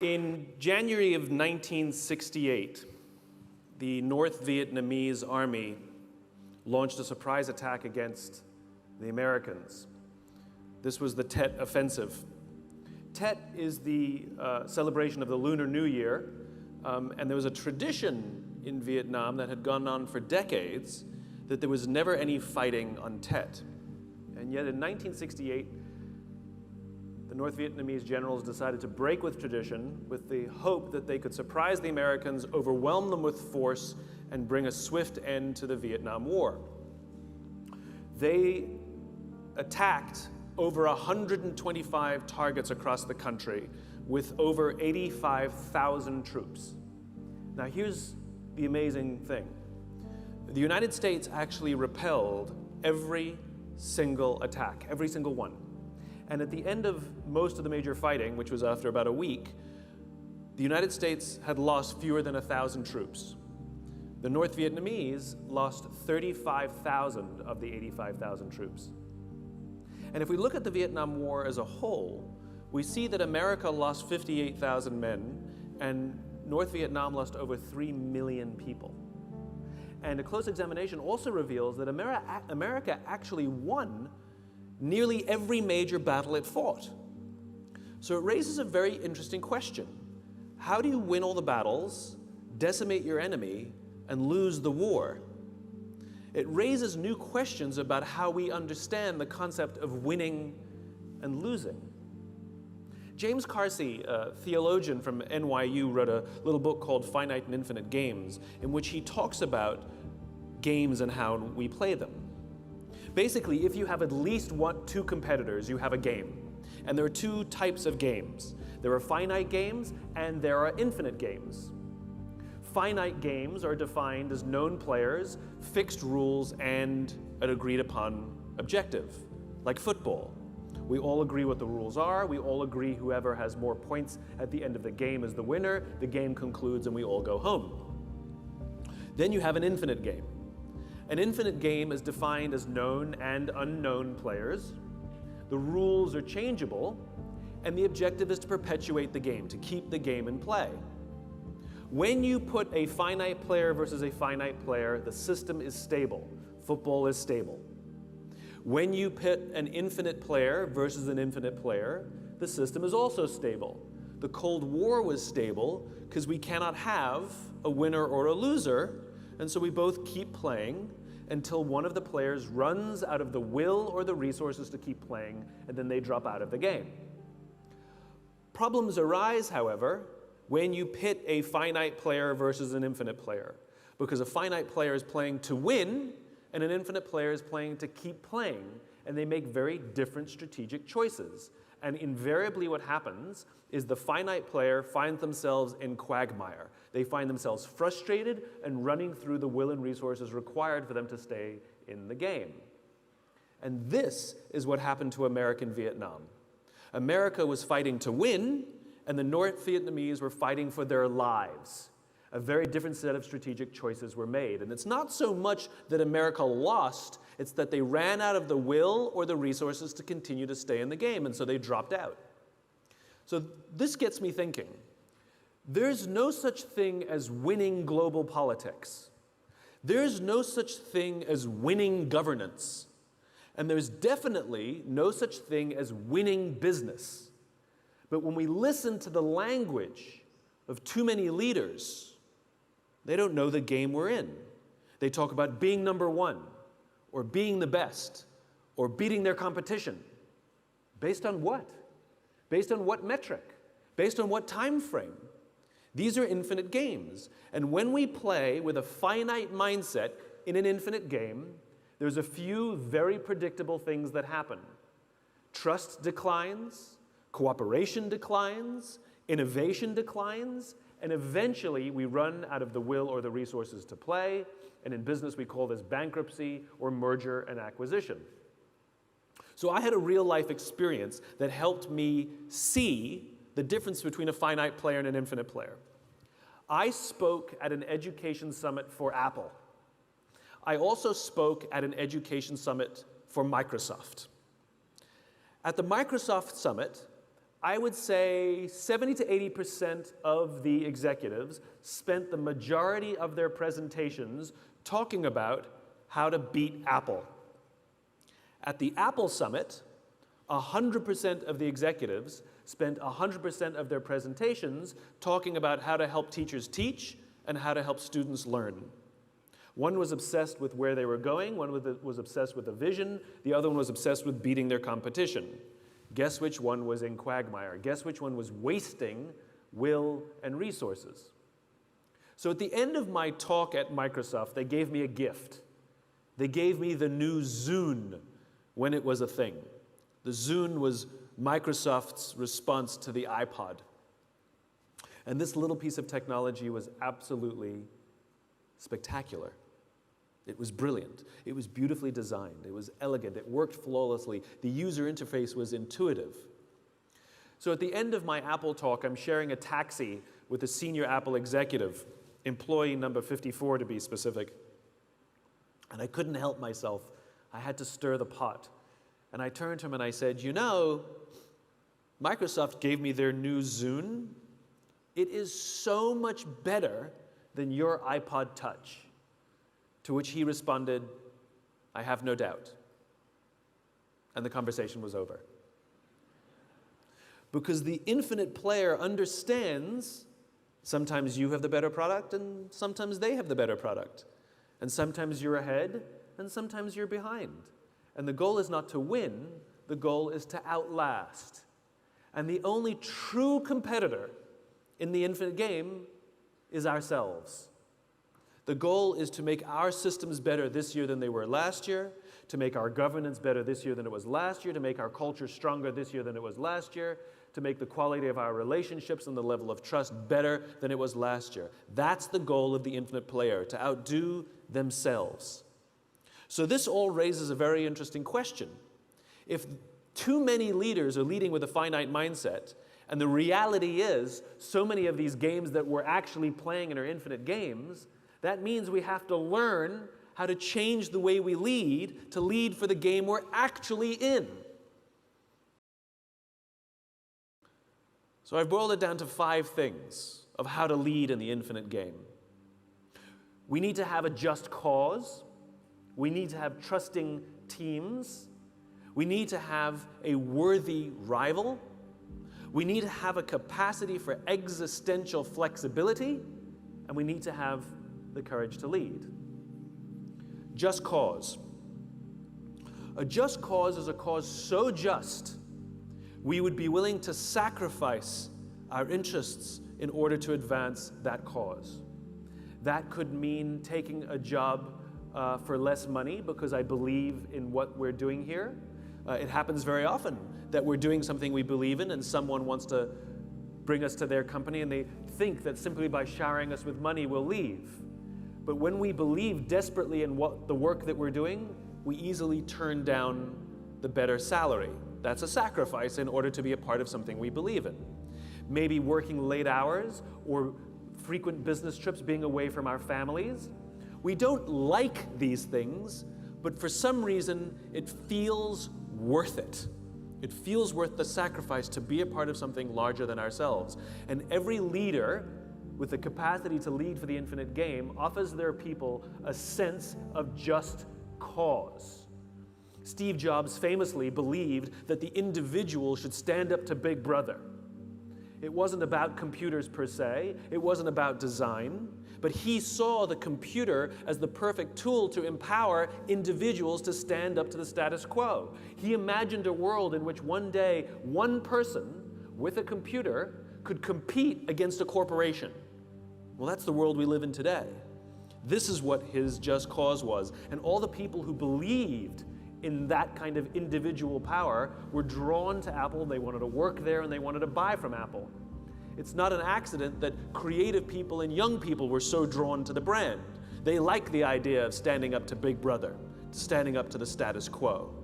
In January of 1968, the North Vietnamese army launched a surprise attack against the Americans. This was the Tet Offensive. Tet is the celebration of the Lunar New Year, and there was a tradition in Vietnam that had gone on for decades that there was never any fighting on Tet. And yet in 1968, the North Vietnamese generals decided to break with tradition with the hope that they could surprise the Americans, overwhelm them with force, and bring a swift end to the Vietnam War. They attacked over 125 targets across the country with over 85,000 troops. Now here's the amazing thing. The United States actually repelled every single attack, every single one. And at the end of most of the major fighting, which was after about a week, the United States had lost fewer than 1,000 troops. The North Vietnamese lost 35,000 of the 85,000 troops. And if we look at the Vietnam War as a whole, we see that America lost 58,000 men, and North Vietnam lost over 3 million people. And a close examination also reveals that America actually won nearly every major battle it fought. So it raises a very interesting question. How do you win all the battles, decimate your enemy, and lose the war? It raises new questions about how we understand the concept of winning and losing. James Carsey, a theologian from NYU, wrote a little book called Finite and Infinite Games, in which he talks about games and how we play them. Basically, if you have at least two competitors, you have a game. And there are two types of games. There are finite games and there are infinite games. Finite games are defined as known players, fixed rules, and an agreed upon objective, like football. We all agree what the rules are. We all agree whoever has more points at the end of the game is the winner. The game concludes and we all go home. Then you have an infinite game. An infinite game is defined as known and unknown players. The rules are changeable, and the objective is to perpetuate the game, to keep the game in play. When you put a finite player versus a finite player, the system is stable. Football is stable. When you put an infinite player versus an infinite player, the system is also stable. The Cold War was stable because we cannot have a winner or a loser, and so we both keep playing until one of the players runs out of the will or the resources to keep playing, and then they drop out of the game. Problems arise, however, when you pit a finite player versus an infinite player, because a finite player is playing to win, and an infinite player is playing to keep playing, and they make very different strategic choices. And invariably what happens is the finite player finds themselves in quagmire. They find themselves frustrated and running through the will and resources required for them to stay in the game. And this is what happened to American Vietnam. America was fighting to win, and the North Vietnamese were fighting for their lives. A very different set of strategic choices were made. And it's not so much that America lost, it's that they ran out of the will or the resources to continue to stay in the game, and so they dropped out. So this gets me thinking. There's no such thing as winning global politics. There's no such thing as winning governance. And there's definitely no such thing as winning business. But when we listen to the language of too many leaders, they don't know the game we're in. They talk about being number one, or being the best, or beating their competition. Based on what? Based on what metric? Based on what time frame? These are infinite games. And when we play with a finite mindset in an infinite game, there's a few very predictable things that happen. Trust declines, cooperation declines, innovation declines, and eventually we run out of the will or the resources to play. And in business, we call this bankruptcy or merger and acquisition. So I had a real-life experience that helped me see the difference between a finite player and an infinite player. I spoke at an education summit for Apple. I also spoke at an education summit for Microsoft. At the Microsoft summit, I would say 70 to 80% of the executives spent the majority of their presentations talking about how to beat Apple. At the Apple Summit, 100% of the executives spent 100% of their presentations talking about how to help teachers teach and how to help students learn. One was obsessed with where they were going, one was obsessed with a vision, the other one was obsessed with beating their competition. Guess which one was in quagmire? Guess which one was wasting will and resources? So at the end of my talk at Microsoft, they gave me a gift. They gave me the new Zune when it was a thing. The Zune was Microsoft's response to the iPod. And this little piece of technology was absolutely spectacular. It was brilliant. It was beautifully designed. It was elegant. It worked flawlessly. The user interface was intuitive. So at the end of my Apple talk, I'm sharing a taxi with a senior Apple executive, employee number 54 to be specific. And I couldn't help myself. I had to stir the pot. And I turned to him and I said, you know, Microsoft gave me their new Zune. It is so much better than your iPod Touch. To which he responded, I have no doubt. And the conversation was over. Because the infinite player understands sometimes you have the better product and sometimes they have the better product. And sometimes you're ahead and sometimes you're behind. And the goal is not to win, the goal is to outlast. And the only true competitor in the infinite game is ourselves. The goal is to make our systems better this year than they were last year, to make our governance better this year than it was last year, to make our culture stronger this year than it was last year, to make the quality of our relationships and the level of trust better than it was last year. That's the goal of the infinite player, to outdo themselves. So this all raises a very interesting question. If too many leaders are leading with a finite mindset, and the reality is so many of these games that we're actually playing in are infinite games, that means we have to learn how to change the way we lead to lead for the game we're actually in. So I've boiled it down to 5 things of how to lead in the infinite game. We need to have a just cause. We need to have trusting teams. We need to have a worthy rival. We need to have a capacity for existential flexibility. And we need to have the courage to lead. Just cause. A just cause is a cause so just we would be willing to sacrifice our interests in order to advance that cause. That could mean taking a job for less money because I believe in what we're doing here. It happens very often that we're doing something we believe in and someone wants to bring us to their company and they think that simply by showering us with money we'll leave. But when we believe desperately in the work that we're doing, we easily turn down the better salary. That's a sacrifice in order to be a part of something we believe in. Maybe working late hours or frequent business trips, being away from our families. We don't like these things, but for some reason, it feels worth it. It feels worth the sacrifice to be a part of something larger than ourselves. And every leader with the capacity to lead for the infinite game offers their people a sense of just cause. Steve Jobs famously believed that the individual should stand up to Big Brother. It wasn't about computers per se, it wasn't about design, but he saw the computer as the perfect tool to empower individuals to stand up to the status quo. He imagined a world in which one day, one person with a computer could compete against a corporation. Well, that's the world we live in today. This is what his just cause was. And all the people who believed in that kind of individual power were drawn to Apple. They wanted to work there and they wanted to buy from Apple. It's not an accident that creative people and young people were so drawn to the brand. They like the idea of standing up to Big Brother, standing up to the status quo.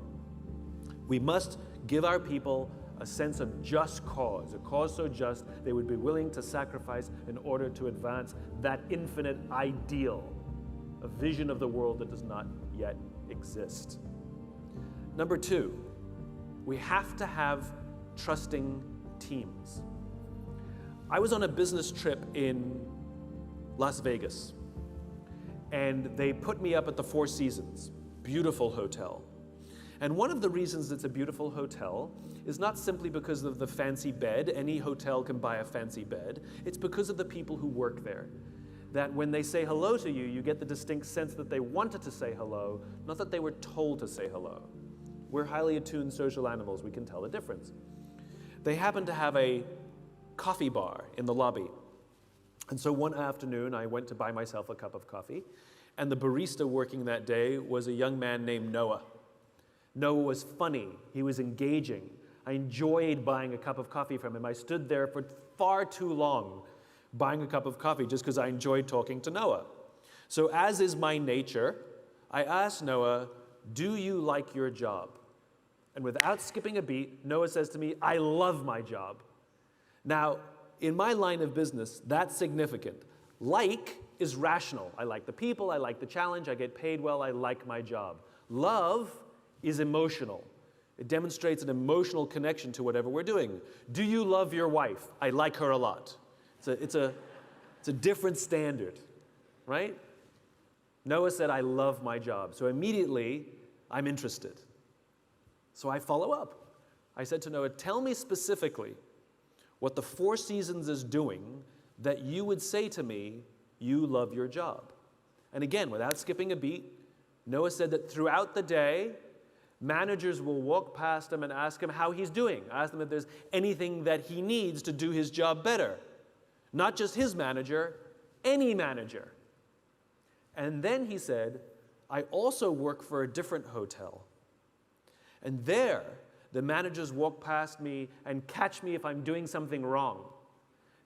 We must give our people a sense of just cause, a cause so just they would be willing to sacrifice in order to advance that infinite ideal, a vision of the world that does not yet exist. Number 2, we have to have trusting teams. I was on a business trip in Las Vegas, and they put me up at the Four Seasons, beautiful hotel. And one of the reasons it's a beautiful hotel is not simply because of the fancy bed. Any hotel can buy a fancy bed. It's because of the people who work there. That when they say hello to you, you get the distinct sense that they wanted to say hello, not that they were told to say hello. We're highly attuned social animals. We can tell the difference. They happened to have a coffee bar in the lobby. And so one afternoon, I went to buy myself a cup of coffee, and the barista working that day was a young man named Noah. Noah was funny. He was engaging. I enjoyed buying a cup of coffee from him. I stood there for far too long buying a cup of coffee just because I enjoyed talking to Noah. So as is my nature, I asked Noah, "Do you like your job?" And without skipping a beat, Noah says to me, "I love my job." Now, in my line of business, that's significant. Like is rational. I like the people, I like the challenge, I get paid well, I like my job. Love is emotional. It demonstrates an emotional connection to whatever we're doing. Do you love your wife? I like her a lot. It's a different standard, right? Noah said, "I love my job." So immediately, I'm interested. So I follow up. I said to Noah, "Tell me specifically what the Four Seasons is doing that you would say to me, you love your job." And again, without skipping a beat, Noah said that throughout the day, managers will walk past him and ask him how he's doing. Ask him if there's anything that he needs to do his job better. Not just his manager, any manager. And then he said, "I also work for a different hotel. And there, the managers walk past me and catch me if I'm doing something wrong.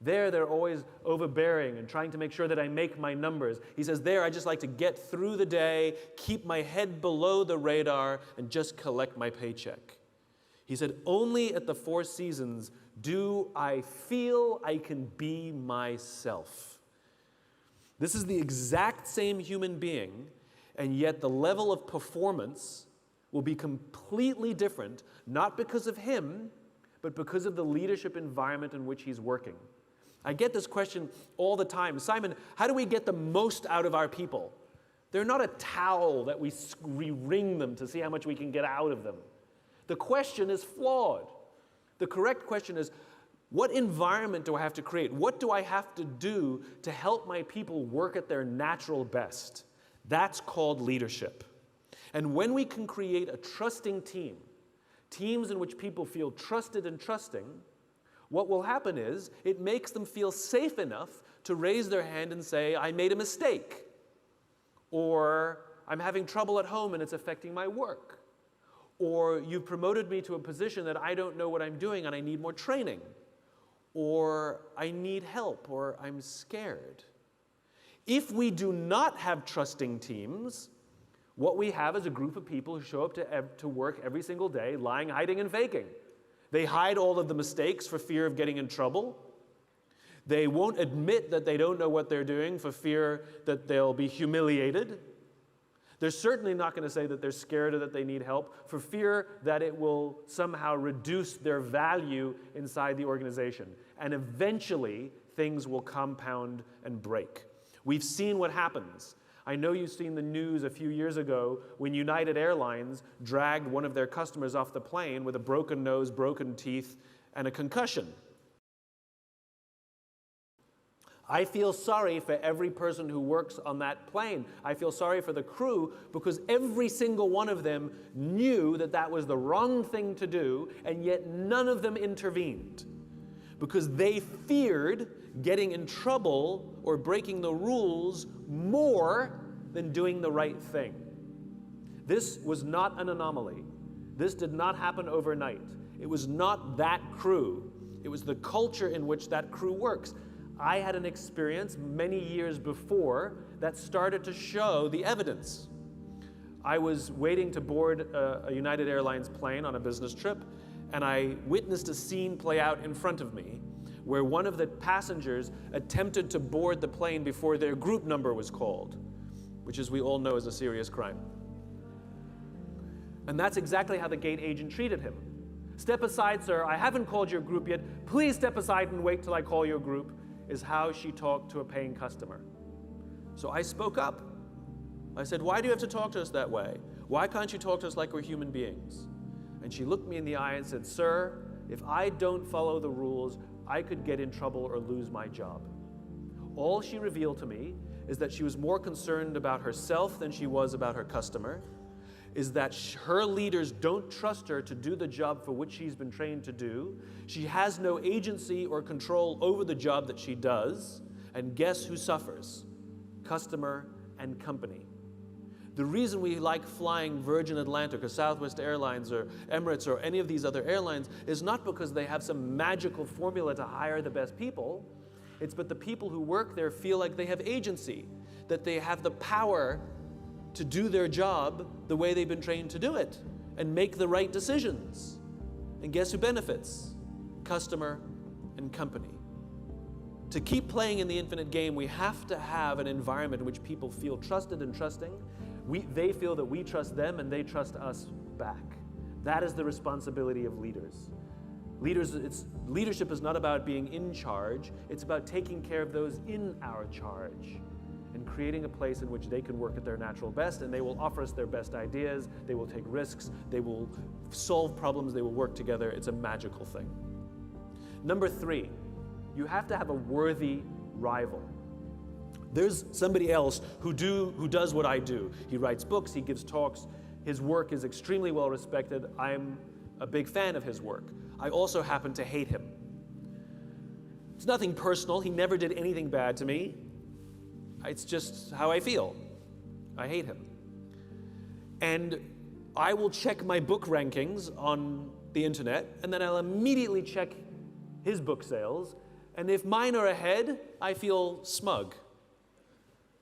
There, they're always overbearing and trying to make sure that I make my numbers." He says, "There, I just like to get through the day, keep my head below the radar, and just collect my paycheck." He said, "Only at the Four Seasons do I feel I can be myself." This is the exact same human being, and yet the level of performance will be completely different, not because of him, but because of the leadership environment in which he's working. I get this question all the time. "Simon, how do we get the most out of our people?" They're not a towel that we wring them to see how much we can get out of them. The question is flawed. The correct question is, what environment do I have to create? What do I have to do to help my people work at their natural best? That's called leadership. And when we can create a trusting team, teams in which people feel trusted and trusting, what will happen is it makes them feel safe enough to raise their hand and say, "I made a mistake," or "I'm having trouble at home and it's affecting my work," or "You've promoted me to a position that I don't know what I'm doing and I need more training," or "I need help," or "I'm scared." If we do not have trusting teams, what we have is a group of people who show up to work every single day, lying, hiding, and faking. They hide all of the mistakes for fear of getting in trouble. They won't admit that they don't know what they're doing for fear that they'll be humiliated. They're certainly not going to say that they're scared or that they need help for fear that it will somehow reduce their value inside the organization. And eventually, things will compound and break. We've seen what happens. I know you've seen the news a few years ago when United Airlines dragged one of their customers off the plane with a broken nose, broken teeth, and a concussion. I feel sorry for every person who works on that plane. I feel sorry for the crew because every single one of them knew that that was the wrong thing to do, and yet none of them intervened because they feared getting in trouble or breaking the rules more than doing the right thing. This was not an anomaly. This did not happen overnight. It was not that crew. It was the culture in which that crew works. I had an experience many years before that started to show the evidence. I was waiting to board a United Airlines plane on a business trip, and I witnessed a scene play out in front of me where one of the passengers attempted to board the plane before their group number was called, which, as we all know, is a serious crime. And that's exactly how the gate agent treated him. "Step aside, sir, I haven't called your group yet. Please step aside and wait till I call your group," is how she talked to a paying customer. So I spoke up. I said, "Why do you have to talk to us that way? Why can't you talk to us like we're human beings?" And she looked me in the eye and said, "Sir, if I don't follow the rules, I could get in trouble or lose my job." All she revealed to me is that she was more concerned about herself than she was about her customer, is that her leaders don't trust her to do the job for which she's been trained to do. She has no agency or control over the job that she does, and guess who suffers? Customer and company. The reason we like flying Virgin Atlantic or Southwest Airlines or Emirates or any of these other airlines is not because they have some magical formula to hire the best people. It's but the people who work there feel like they have agency, that they have the power to do their job the way they've been trained to do it and make the right decisions. And guess who benefits? Customer and company. To keep playing in the infinite game, we have to have an environment in which people feel trusted and trusting. They feel that we trust them and they trust us back. That is the responsibility of leaders. Leadership is not about being in charge, it's about taking care of those in our charge and creating a place in which they can work at their natural best, and they will offer us their best ideas, they will take risks, they will solve problems, they will work together. It's a magical thing. Number 3, you have to have a worthy rival. There's somebody else who does what I do. He writes books, he gives talks, his work is extremely well respected. I'm a big fan of his work. I also happen to hate him. It's nothing personal, he never did anything bad to me. It's just how I feel. I hate him. And I will check my book rankings on the internet, and then I'll immediately check his book sales, and if mine are ahead, I feel smug.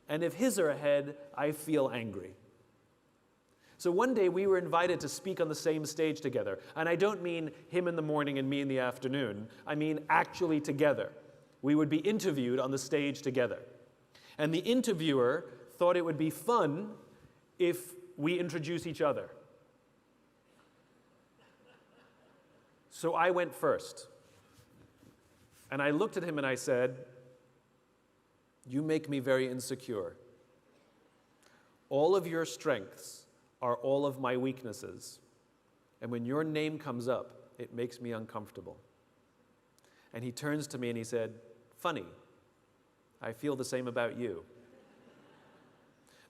And if his are ahead, I feel angry. So one day we were invited to speak on the same stage together. And I don't mean him in the morning and me in the afternoon. I mean actually together. We would be interviewed on the stage together. And the interviewer thought it would be fun if we introduce each other. So I went first. And I looked at him and I said, "You make me very insecure. All of your strengths are all of my weaknesses. And when your name comes up, it makes me uncomfortable." And he turns to me and he said, "Funny, I feel the same about you."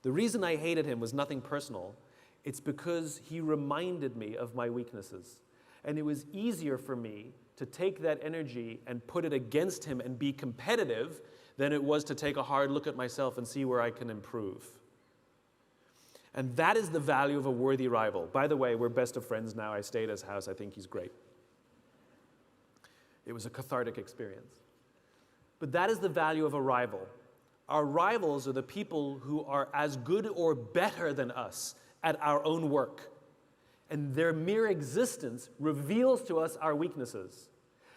The reason I hated him was nothing personal. It's because he reminded me of my weaknesses. And it was easier for me to take that energy and put it against him and be competitive than it was to take a hard look at myself and see where I can improve. And that is the value of a worthy rival. By the way, we're best of friends now. I stayed at his house. I think he's great. It was a cathartic experience. But that is the value of a rival. Our rivals are the people who are as good or better than us at our own work. And their mere existence reveals to us our weaknesses.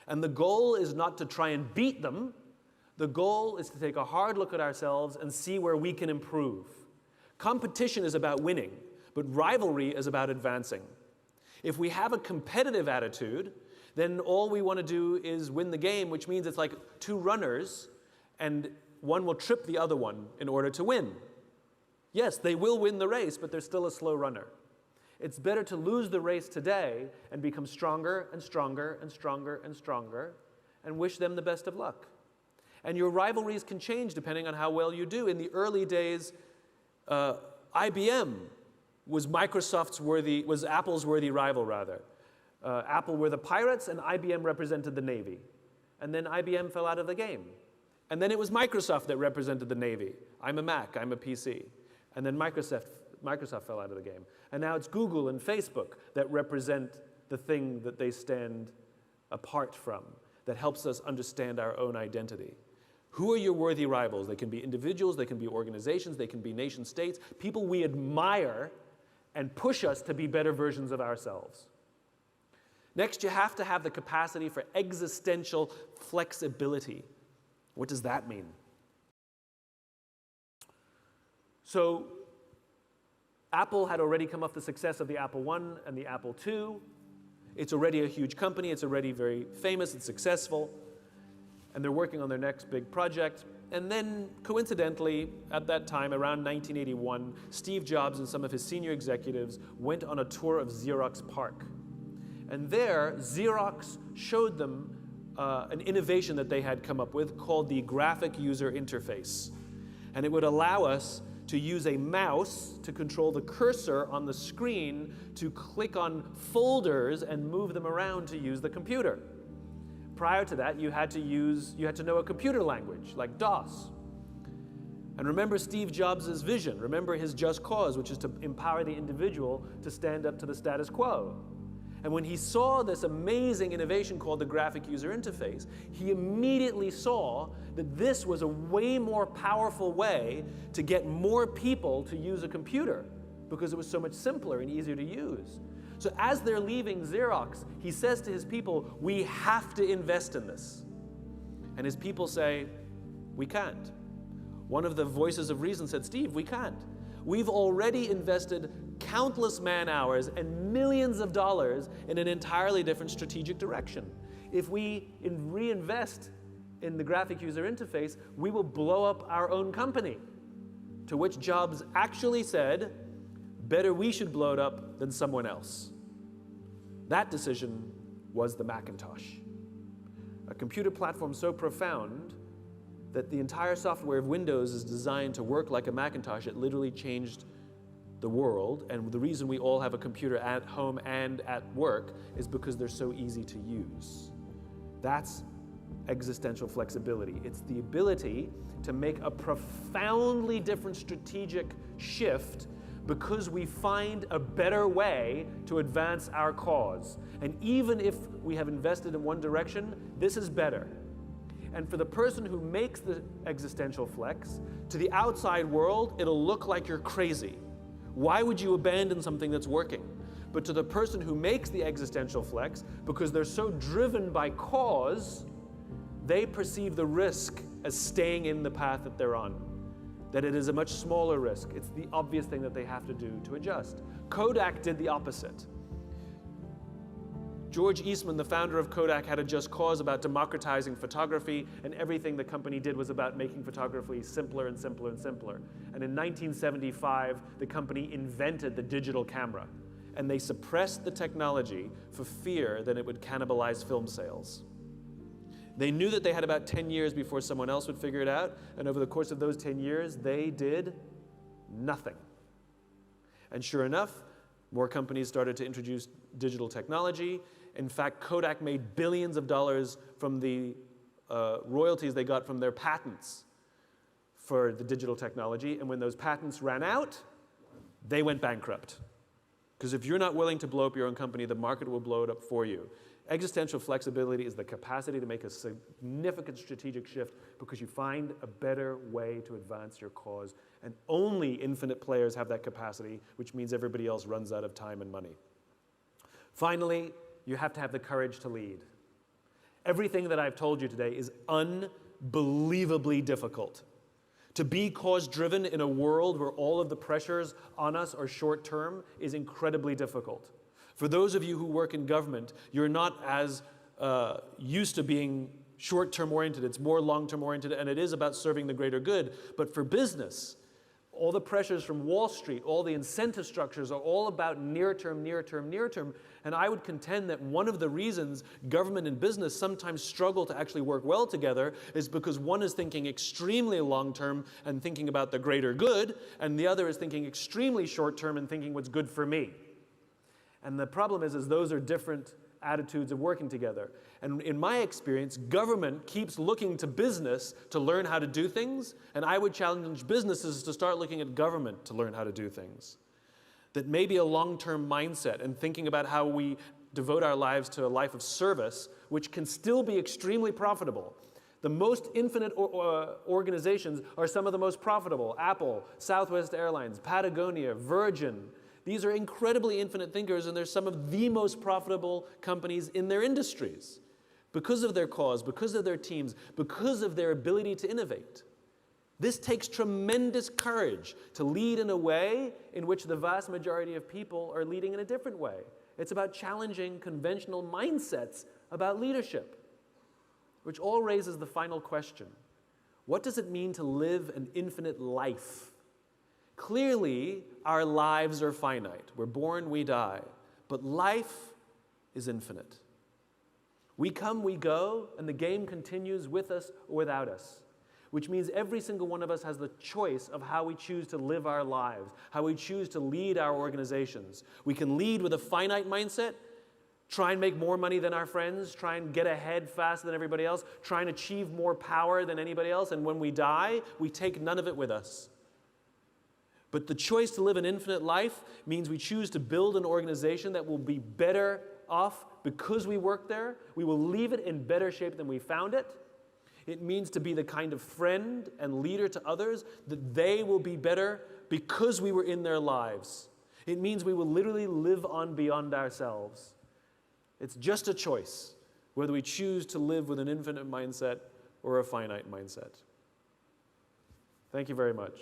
And the goal is not to try and beat them. The goal is to take a hard look at ourselves and see where we can improve. Competition is about winning, but rivalry is about advancing. If we have a competitive attitude, then all we want to do is win the game, which means it's like two runners, and one will trip the other one in order to win. Yes, they will win the race, but they're still a slow runner. It's better to lose the race today and become stronger and stronger and stronger and stronger and wish them the best of luck. And your rivalries can change depending on how well you do. In the early days, IBM was Apple's worthy rival, rather. Apple were the pirates and IBM represented the Navy. And then IBM fell out of the game. And then it was Microsoft that represented the Navy. I'm a Mac, I'm a PC. And then Microsoft fell out of the game. And now it's Google and Facebook that represent the thing that they stand apart from, that helps us understand our own identity. Who are your worthy rivals? They can be individuals, they can be organizations, they can be nation states, people we admire and push us to be better versions of ourselves. Next, you have to have the capacity for existential flexibility. What does that mean? So, Apple had already come off the success of the Apple I and the Apple II. It's already a huge company. It's already very famous and successful. And they're working on their next big project. And then, coincidentally, at that time, around 1981, Steve Jobs and some of his senior executives went on a tour of Xerox PARC. And there, Xerox showed them an innovation that they had come up with called the graphic user interface. And it would allow us to use a mouse to control the cursor on the screen to click on folders and move them around to use the computer. Prior to that, you had to know a computer language, like DOS. And remember Steve Jobs' vision. Remember his just cause, which is to empower the individual to stand up to the status quo. And when he saw this amazing innovation called the graphic user interface, he immediately saw that this was a way more powerful way to get more people to use a computer because it was so much simpler and easier to use. So as they're leaving Xerox, he says to his people, we have to invest in this. And his people say, we can't. One of the voices of reason said, Steve, we can't. We've already invested countless man hours and millions of dollars in an entirely different strategic direction. If we reinvest in the graphic user interface, we will blow up our own company. To which Jobs actually said, better we should blow it up than someone else. That decision was the Macintosh. A computer platform so profound that the entire software of Windows is designed to work like a Macintosh. It literally changed the world, and the reason we all have a computer at home and at work is because they're so easy to use. That's existential flexibility. It's the ability to make a profoundly different strategic shift because we find a better way to advance our cause. And even if we have invested in one direction, this is better. And for the person who makes the existential flex, to the outside world, it'll look like you're crazy. Why would you abandon something that's working? But to the person who makes the existential flex, because they're so driven by cause, they perceive the risk as staying in the path that they're on. That it is a much smaller risk. It's the obvious thing that they have to do to adjust. Kodak did the opposite. George Eastman, the founder of Kodak, had a just cause about democratizing photography, and everything the company did was about making photography simpler and simpler and simpler. And in 1975, the company invented the digital camera, and they suppressed the technology for fear that it would cannibalize film sales. They knew that they had about 10 years before someone else would figure it out, and over the course of those 10 years, they did nothing. And sure enough, more companies started to introduce digital technology. In fact, Kodak made billions of dollars from the royalties they got from their patents for the digital technology. And when those patents ran out, they went bankrupt. Because if you're not willing to blow up your own company, the market will blow it up for you. Existential flexibility is the capacity to make a significant strategic shift because you find a better way to advance your cause. And only infinite players have that capacity, which means everybody else runs out of time and money. Finally, you have to have the courage to lead. Everything that I've told you today is unbelievably difficult. To be cause-driven in a world where all of the pressures on us are short-term is incredibly difficult. For those of you who work in government, you're not as used to being short-term oriented. It's more long-term oriented, and it is about serving the greater good. But for business, all the pressures from Wall Street, all the incentive structures are all about near-term, near-term, near-term. And I would contend that one of the reasons government and business sometimes struggle to actually work well together is because one is thinking extremely long-term and thinking about the greater good, and the other is thinking extremely short-term and thinking what's good for me. And the problem is those are different attitudes of working together. And in my experience, government keeps looking to business to learn how to do things, and I would challenge businesses to start looking at government to learn how to do things. That maybe a long-term mindset and thinking about how we devote our lives to a life of service, which can still be extremely profitable. The most infinite organizations are some of the most profitable. Apple, Southwest Airlines, Patagonia, Virgin. These are incredibly infinite thinkers, and they're some of the most profitable companies in their industries because of their cause, because of their teams, because of their ability to innovate. This takes tremendous courage to lead in a way in which the vast majority of people are leading in a different way. It's about challenging conventional mindsets about leadership, which all raises the final question. What does it mean to live an infinite life? Clearly, our lives are finite. We're born, we die. But life is infinite. We come, we go, and the game continues with us or without us, which means every single one of us has the choice of how we choose to live our lives, how we choose to lead our organizations. We can lead with a finite mindset, try and make more money than our friends, try and get ahead faster than everybody else, try and achieve more power than anybody else, and when we die, we take none of it with us. But the choice to live an infinite life means we choose to build an organization that will be better off because we work there. We will leave it in better shape than we found it. It means to be the kind of friend and leader to others that they will be better because we were in their lives. It means we will literally live on beyond ourselves. It's just a choice whether we choose to live with an infinite mindset or a finite mindset. Thank you very much.